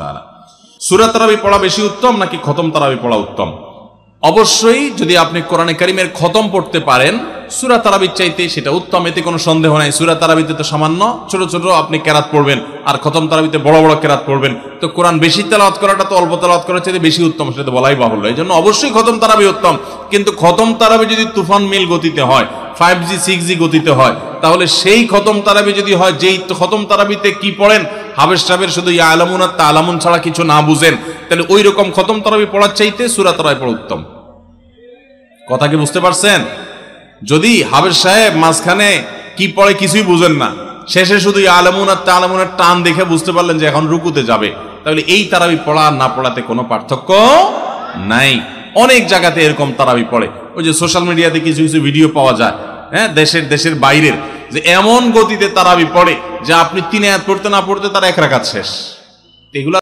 তাআলা। সূরা তারাবি পড়া বেশি উত্তম নাকি খতম তারাবি পড়া উত্তম? অবশ্যই যদি আপনি কোরআনে কারীমের খতম পড়তে পারেন সূরা তারাবির চাইতে সেটা উত্তম, এতে কোনো সন্দেহ নাই। সূরা তারাবিতে তো সামান্য ছোট ছোট আপনি কেরাত পড়বেন, আর খতম তারাবিতে বড় বড় কেরাত পড়বেন, তো কোরআন বেশি তেলাওয়াত করাটা তো অল্প তেলাওয়াত করার চাইতে বেশি উত্তম, সেটা তো বলাই বাহুল্য। এই জন্য অবশ্যই খতম তারাবি উত্তম, কিন্তু খতম তারাবি যদি তুফান মিল গতিতে হয়, 5G 6G গতিতে হয়, তাহলে সেই খতম তারাবি যদি হয়, যেই খতম তারাবিতে কি পড়েন হাবেশ সাহেবের শুধু ইয়ালামুন আর তালামুন ছাড়া কিছু না বুঝেন, তাহলে ওই রকম খতম তারাবি পড়ার চাইতে সূরা তারাবি পড়া উত্তম। কথা কি বুঝতে পারছেন? যদি হাবেশ সাহেব মাঝখানে কি পড়ে কিছুই বুঝেন না, শেষে শুধু ইয়ালামুন আর তালামুনের টান দেখে বুঝতে পারলেন যে এখন রুকুতে যাবে, তাহলে এই তারাবি পড়া আর না পড়াতে কোনো পার্থক্য নাই। অনেক জায়গাতে এরকম তারাবি পড়ে, ওই যে সোশ্যাল মিডিয়াতে কিছু কিছু ভিডিও পাওয়া যায়, হ্যাঁ, দেশের বাইরের, যে এমন গতিতে তারাবি পড়ে যে আপনি 3 আয়াত পড়তে না পড়তে তার 1 রাকাত শেষ। এগুলা